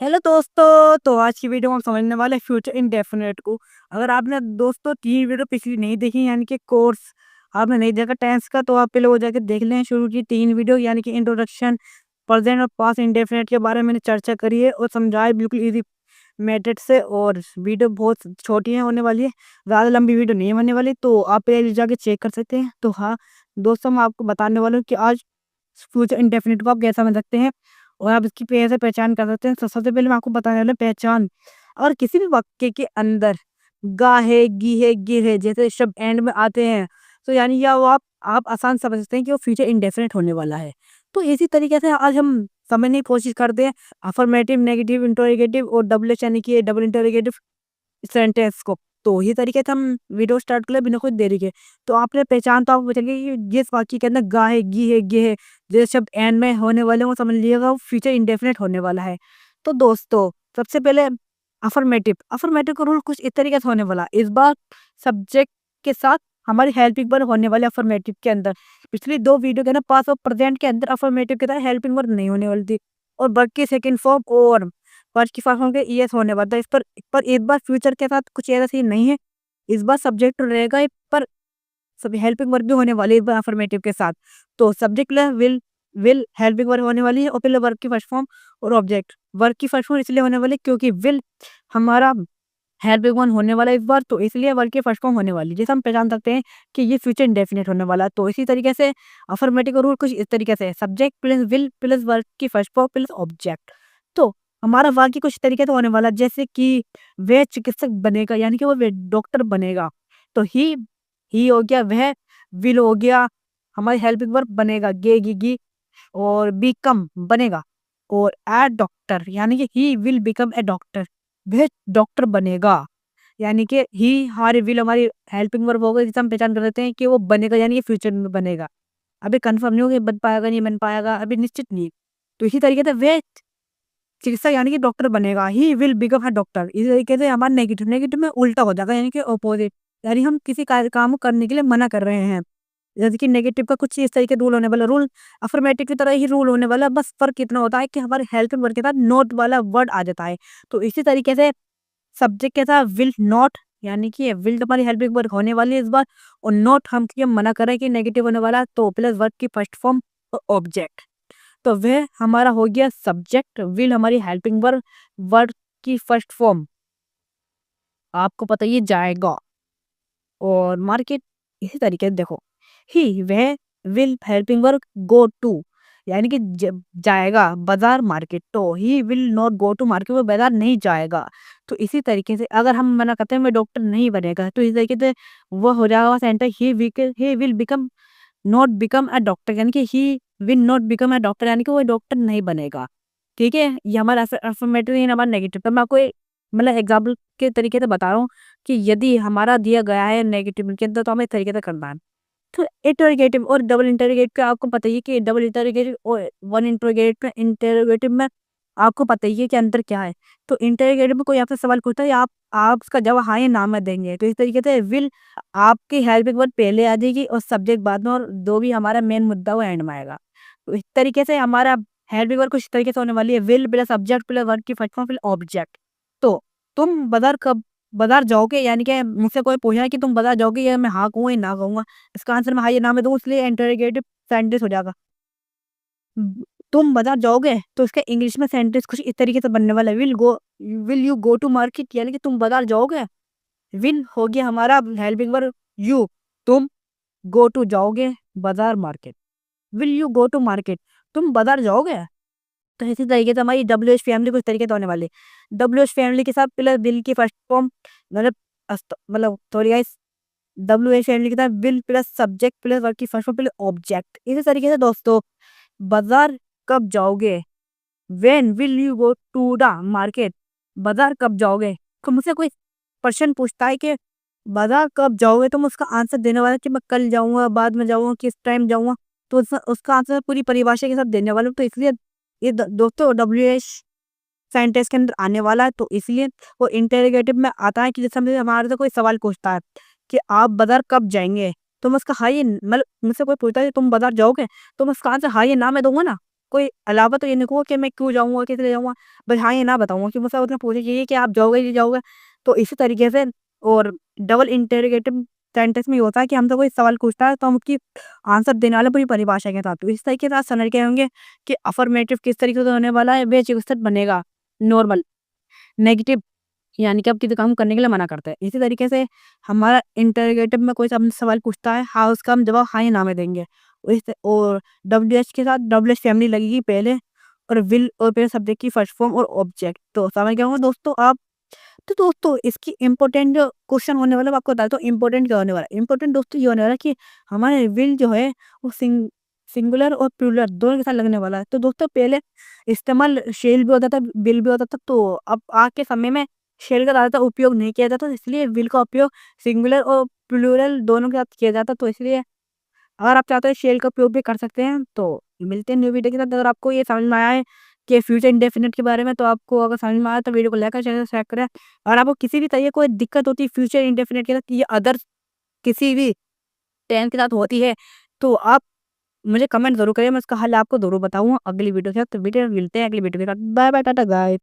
Hello दोस्तों, तो आज की वीडियो में हम समझने वाले हैं फ्यूचर इंडेफिनिट को। अगर आपने दोस्तों 3 वीडियो पिछली नहीं देखी, यानी कि कोर्स आपने नहीं देखा टेंस का, तो आप पहले वो जाके देख लें। शुरू की 3 वीडियो यानी कि इंट्रोडक्शन, प्रेजेंट और पास्ट इंडेफिनिट के बारे में मैंने चर्चा करी है और समझाया बिल्कुल इजी मेथड से। और वीडियो बहुत छोटी है होने वाली है, ज़्यादा लंबी वीडियो नहीं होने वाली, तो आप पहले जाके चेक कर सकते हैं। तो हाँ दोस्तों, मैं आपको बताने वाला हूँ कि आज फ्यूचर इंडेफिनिट को आप कैसे समझ सकते हैं और आप इसकी कैसे पहचान कर सकते हैं। तो सबसे पहले मैं आपको बताने वाला हूँ पहचान। और किसी भी वाक्य के अंदर गा है, गी है, गिर है जैसे शब्द एंड में आते हैं, तो यानी या वो आप आसान समझ सकते हैं कि वो फ्यूचर इंडेफिनिट होने वाला है। तो इसी तरीके से आज हम समझने की कोशिश करते हैं अफर्मेटिव, नेगेटिव, इंटरोगेटिव और डबल एच यानी कि डबल इंटरोगेटिव सेंटेंस को। तो ये तरीके से हम वीडियो स्टार्ट कर ले बिना कुछ देरी के। तो आपने पहचान तो आपको चलिए कि जिस वाक्य के अंदर गा है, गी है, गे है जैसे शब्द एंड में होने वाले वो समझ लीजिएगा वो फ्यूचर इंडेफिनिट होने वाला है। तो दोस्तों सबसे पहले अफर्मेटिव अफर्मेटिव का रूल कुछ इस तरीके से होने वाला। इस बार सब्जेक्ट के साथ हमारी हेल्पिंग वर्ब होने वाले अफर्मेटिव के अंदर। पिछली 2 वीडियो के ना पास और प्रेजेंट के अंदर अफर्मेटिव के साथ हेल्पिंग वर्ब नहीं होने वाली थी और वर्ब की सेकंड फॉर्म और वर्ब की फर्स्ट फॉर्म के ईएस होने वाला था। इस पर इस बार फ्यूचर के साथ कुछ ऐसा सीन नहीं है। इस बार सब्जेक्ट रहेगा पर सभी हेल्पिंग वर्ब भी होने वाली है इस बार अफर्मेटिव के साथ। तो subject plus will helping verb होने वाली है और पहले वर्ब की फर्स्ट फॉर्म और ऑब्जेक्ट। वर्ब की फर्स्ट फॉर्म इसलिए होने वाली है क्योंकि विल हमारा हेल्पिंग वर्ब होने वाला है इस बार, तो इसलिए वर्ब की फर्स्ट फॉर्म होने वाली है, जैसे हम पहचान सकते हैं कि ये फ्यूचर इंडेफिनिट होने वाला है। तो इसी तरीके से अफर्मेटिव का रूल कुछ इस तरीके से है, subject plus will plus verb की फर्स्ट फॉर्म प्लस ऑब्जेक्ट। तो हमारा वाक्य कुछ तरीके से होने वाला है, जैसे कि वह चिकित्सक बनेगा यानी कि वो डॉक्टर बनेगा। तो ही हो गया, वह विल हो गया, हमारी हेल्पिंग वर्ब बनेगा गे और बिकम बनेगा और ए डॉक्टर यानी कि he will become a doctor, वह डॉक्टर बनेगा। यानी कि ही हमारी विल हमारी हेल्पिंग वर्ब होगा, जिसे हम पहचान कर लेते हैं कि वो बनेगा यानी कि फ्यूचर में बनेगा। अभी कंफर्म नहीं हो कि बन पाएगा नहीं बन पाएगा, अभी निश्चित नहीं। तो इसी तरीके से वह चिकित्सक यानी कि डॉक्टर बनेगा, he will become a doctor. इसी तरीके से हमारा नेगेटिव नेगेटिव में उल्टा हो जाएगा यानी कि अपोजिट, यानी हम किसी काम को करने के लिए मना कर रहे हैं। जैसे कि नेगेटिव का कुछ इस तरीके रूल होने वाला, रूल अफर्मेटिव की तरह ही रूल होने वाला, बस फर्क इतना होता है कि हमारे हेल्पिंग वर्ब के साथ नॉट वाला वर्ड आ जाता है। तो इसी तरीके से सब्जेक्ट के साथ विल नॉट यानी कि विल तो हमारी हेल्पिंग वर्ब होने वाली है इस बार, और नॉट हम क्यों मना कर रहे हैं कि नेगेटिव होने वाला, तो प्लस वर्ब की फर्स्ट फॉर्म और ऑब्जेक्ट। तो वह हमारा हो गया सब्जेक्ट, विल हमारी हेल्पिंग वर्ब, वर्ब की फर्स्ट फॉर्म आपको पता ही है जाएगा और मार्केट। इसी तरीके से देखो ही वह will helping verb go to यानी कि जाएगा बाजार मार्केट, तो he will not go to market, वो बाजार नहीं जाएगा। तो इसी तरीके से अगर हम मना करते हैं मैं डॉक्टर नहीं बनेगा, तो इसी तरीके से वो हो जाएगा centre he will become not become a doctor यानी कि ही will not become a doctor यानी कि वो डॉक्टर नहीं बनेगा। ठीक है, ये हमारा अफर्मेटिव है, हमारा नेगेटिव। तो मैं आपको मतलब एग्जाम्पल के तरीके से बता रहा हूँ कि यदि हमारा दिया गया है नेगेटिव के अंदर तो हमें इस तरीके से करना है। तो इंटरोगेटिव और डबल इंटरोगेटिव का आपको पता ही है कि डबल इंटरोगेटिव और वन इंटरोगेटिव में आपको पता ही है कि अंतर क्या है। तो इंटरोगेटिव में कोई आपसे सवाल पूछता है, आप उसका जवाब हाँ या ना में देंगे। तो इस तरीके से विल आपकी हेल्पिंग वर्ब पहले आ जाएगी और सब्जेक्ट बाद में, और जो भी हमारा मेन मुद्दा वो एंड में आएगा। तो इस तरीके से हमारा हेल्पिंग वर्ब कुछ इस तरीके से होने वाली है, will plus subject plus verb की फर्स्ट फॉर्म प्लस ऑब्जेक्ट। तो तुम बाजार जाओगे यानी कि मुझसे कोई पूछा है कि तुम बाजार जाओगे, या मैं हाँ कहूँ या ना कहूँगा, इसका आंसर मैं हाँ या ना में दूँ, इसलिए इंटरोगेटिव सेंटेंस हो जाएगा। तुम बाजार जाओगे तो इसका इंग्लिश में सेंटेंस कुछ इस तरीके से बनने वाला है, will you go to market यानी कि तुम बाजार जाओगे। विल हो गया हमारा हेल्पिंग वर्ब यू, तुम गो टू जाओगे बाजार market, will you go to market तुम बाजार जाओगे। तो इसी तरीके से हमारी डब्ल्यू एच फैमिली कुछ तरीके से होने वाली है, डब्ल्यू एच फैमिली के साथ प्लस बिल की फर्स्ट फॉर्म, मतलब मतलब sorry guys, W H family के साथ will plus subject plus verb की फर्स्ट फॉर्म प्लस ऑब्जेक्ट। इसी तरीके से दोस्तों बाजार कब जाओगे, when will you go to the market, बाजार कब जाओगे। तो मुझसे कोई पर्सन पूछता है कि बाजार कब जाओगे, तो मैं उसका आंसर देने वाला कि मैं कल जाऊंगा, बाद में जाऊंगा, किस टाइम जाऊंगा। तो उसका आंसर पूरी परिभाषा के साथ देने वाला हूँ। तो इसलिए ये दोस्तों डब्ल्यू एच सेंटेंस के अंदर आने वाला है। तो इसलिए वो इंटेरोगेटिव में आता है कि जैसे हमारे से कोई सवाल पूछता है कि आप बाजार कब जाएंगे, तो मैं उसका हाँ ये मतलब मुझसे कोई पूछता है तुम बाजार जाओगे, तो मैं उसका आंसर हाँ ये ना मैं दूंगा ना। कोई अलावा तो ये नहीं कहूँगा कि मैं क्यों जाऊँगा, किस लिए जाऊँगा। बस हाँ, ये ना बताऊँगा कि मुझसे उसने पूछा कि आप जाओगे नहीं जाओगे? तो इसी तरीके से और डबल इंटरोगेटिव सेंटेंस में ये होता है कि हमसे कोई सवाल पूछता है तो हम उसकी आंसर देने वाले पूरी परिभाषा के साथ। तो इस तरीके से आप समझ गए होंगे कि अफ़र्मेटिव किस तरीके से होने वाला है, वे चिकित्सक बनेगा नॉर्मल, नेगेटिव यानी कि आप किसी काम करने के लिए मना करते हैं। इसी तरीके से हमारा इंटरोगेटिव में कोई हमसे सवाल पूछता है, हाँ, उसका हम जवाब हाँ या ना में देंगे। और डब्ल्यूएच के साथ डब्ल्यूएच फैमिली लगेगी पहले और विल और फिर सब्जेक्ट की फर्स्ट फॉर्म और ऑब्जेक्ट। तो समझ गए होंगे दोस्तों आप। तो दोस्तों इसकी इम्पोर्टेंट जो क्वेश्चन होने वाला है, मैं आपको बताता हूँ इम्पोर्टेंट क्या होने वाला है। इम्पोर्टेंट दोस्तों ये होने वाला है कि हमारे विल जो है वो सिंगुलर और प्लूरल दोनों के साथ लगने वाला है। तो दोस्तों पहले इस्तेमाल शेल भी होता था, विल भी होता था, तो अब आज के समय में शेल का ज़्यादातर उपयोग नहीं किया जाता, तो इसलिए विल का उपयोग सिंगुलर और प्लूरल दोनों के साथ किया जाता। तो इसलिए अगर आप चाहते हो शेल का उपयोग भी कर सकते हैं। तो मिलते हैं न्यू वीडियो के साथ। अगर आपको ये समझ में आया है कि फ्यूचर इंडेफिनिट के बारे में, तो आपको अगर समझ में आया तो वीडियो को लाइक और चैनल सब्सक्राइब करें। और आपको किसी भी तरीके की कोई दिक्कत होती है फ्यूचर इंडेफिनिट के साथ या अदर किसी भी टेंस के साथ होती है, तो आप मुझे कमेंट ज़रूर करिए, मैं उसका हल आपको ज़रूर बताऊँगा अगली वीडियो के साथ। तो वीडियो मिलते हैं अगली वीडियो के साथ। Bye bye, tata guys.